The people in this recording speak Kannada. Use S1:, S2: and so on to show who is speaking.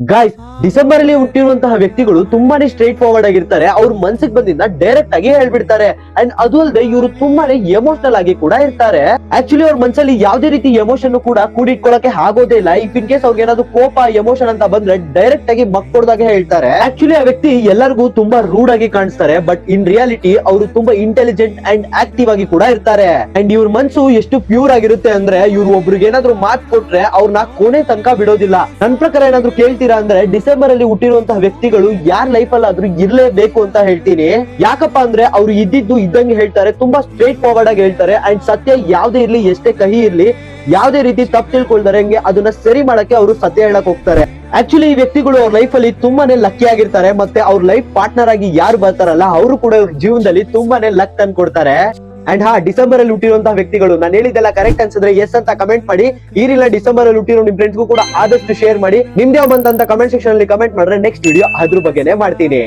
S1: ಗಾಯ್ಸ್, ಡಿಸೆಂಬರ್ ಅಲ್ಲಿ ಹುಟ್ಟಿರುವಂತಹ ವ್ಯಕ್ತಿಗಳು ತುಂಬಾನೇ ಸ್ಟ್ರೇಟ್ ಫಾರ್ವರ್ಡ್ ಆಗಿರ್ತಾರೆ. ಅವ್ರ ಮನ್ಸಿಗೆ ಬಂದಿದ್ದ ಡೈರೆಕ್ಟ್ ಆಗಿ ಹೇಳ್ಬಿಡ್ತಾರೆ. ಅಂಡ್ ಅದು ಅಲ್ಲದೆ ಇವರು ತುಂಬಾನೇ ಎಮೋಷನಲ್ ಆಗಿ ಕೂಡ ಇರ್ತಾರೆ. ಆಕ್ಚುಲಿ ಅವ್ರ ಮನ್ಸಲ್ಲಿ ಯಾವ್ದೇ ರೀತಿ ಎಮೋಷನ್ ಕೂಡ ಕೂಡಿಟ್ಕೊಳಕ್ಕೆ ಆಗೋದೇ ಇಲ್ಲ. ಇಫ್ ಇನ್ ಕೇಸ್ ಅವ್ರಿಗೆ ಏನಾದ್ರು ಕೋಪ ಎಮೋಷನ್ ಅಂತ ಬಂದ್ರೆ ಡೈರೆಕ್ಟ್ ಆಗಿ ಮಕ್ಕೊಡ್ದಾಗೆ ಹೇಳ್ತಾರೆ. ಆಕ್ಚುಲಿ ಆ ವ್ಯಕ್ತಿ ಎಲ್ಲರಿಗೂ ತುಂಬಾ ರೂಡ್ ಆಗಿ ಕಾಣಿಸ್ತಾರೆ, ಬಟ್ ಇನ್ ರಿಯಾಲಿಟಿ ಅವರು ತುಂಬಾ ಇಂಟೆಲಿಜೆಂಟ್ ಅಂಡ್ ಆಕ್ಟಿವ್ ಆಗಿ ಕೂಡ ಇರ್ತಾರೆ. ಅಂಡ್ ಇವ್ರ ಮನ್ಸು ಎಷ್ಟು ಪ್ಯೂರ್ ಆಗಿರುತ್ತೆ ಅಂದ್ರೆ ಇವ್ರು ಒಬ್ರಿಗೆ ಏನಾದ್ರು ಮಾತ್ ಕೊಟ್ರೆ ಅವ್ರನ್ನ ಕೊನೆ ತನಕ ಬಿಡೋದಿಲ್ಲ. ನನ್ ಪ್ರಕಾರ ಏನಾದ್ರು ಕೇಳ್ತೀರಾ ಅಂದ್ರೆ ಡಿಸೆಂಬರ್ ಅಲ್ಲಿ ಹುಟ್ಟಿರುವಂತಹ ವ್ಯಕ್ತಿಗಳು ಯಾರ ಲೈಫ್ ಅಲ್ಲಿ ಆದ್ರೂ ಇರ್ಲೇಬೇಕು ಅಂತ ಹೇಳ್ತೀನಿ. ಯಾಕಪ್ಪ ಅಂದ್ರೆ ಅವ್ರು ಇದ್ದಿದ್ದು ಇದ್ದಂಗೆ ಹೇಳ್ತಾರೆ, ತುಂಬಾ ಸ್ಟ್ರೇಟ್ ಫಾರ್ವರ್ಡ್ ಆಗಿ ಹೇಳ್ತಾರೆ. ಅಂಡ್ ಸತ್ಯ ಯಾವ್ದೇ ಇರ್ಲಿ, ಎಷ್ಟೇ ಕಹಿ ಇರ್ಲಿ, ಯಾವ್ದೇ ರೀತಿ ತಪ್ಪು ತಿಳ್ಕೊಳ್ತಾರೆ ಅದನ್ನ ಸರಿ ಮಾಡಕ್ಕೆ ಅವರು ಸತ್ಯ ಹೇಳಕ್ ಹೋಗ್ತಾರೆ. ಆಕ್ಚುಲಿ ಈ ವ್ಯಕ್ತಿಗಳು ಅವ್ರ ಲೈಫ್ ಅಲ್ಲಿ ತುಂಬಾನೇ ಲಕ್ಕಿ ಆಗಿರ್ತಾರೆ. ಮತ್ತೆ ಅವ್ರ ಲೈಫ್ ಪಾರ್ಟ್ನರ್ ಆಗಿ ಯಾರು ಬರ್ತಾರಲ್ಲ ಅವರು ಕೂಡ ಅವ್ರ ಜೀವನದಲ್ಲಿ ತುಂಬಾನೇ ಲಕ್ ತಂದು ಕೊಡ್ತಾರೆ. ಅಂಡ್ ಡಿಸೆಂಬರ್ ಅಲ್ಲಿ ಹುಟ್ಟಿರುವಂತಹ ವ್ಯಕ್ತಿಗಳು ನಾನು ಹೇಳಿದ್ದೆಲ್ಲ ಕರೆಕ್ಟ್ ಅನ್ಸಿದ್ರೆ ಎಸ್ ಅಂತ ಕಮೆಂಟ್ ಮಾಡಿ. ಈ ರೀತಿ ಡಿಸೆಂಬರ್ ಅಲ್ಲಿ ಹುಟ್ಟಿರೋ ನಿಮ್ ಫ್ರೆಂಡ್ಸ್ಗೂ ಕೂಡ ಆದಷ್ಟು ಶೇರ್ ಮಾಡಿ. ನಿಮ್ದೇ ಬಂತಂತ ಕಮೆಂಟ್ ಸೆಕ್ಷನ್ ಅಲ್ಲಿ ಕಮೆಂಟ್ ಮಾಡಿದ್ರೆ ನೆಕ್ಸ್ಟ್ ವಿಡಿಯೋ ಅದ್ರ ಬಗ್ಗೆನೇ ಮಾಡ್ತೀನಿ.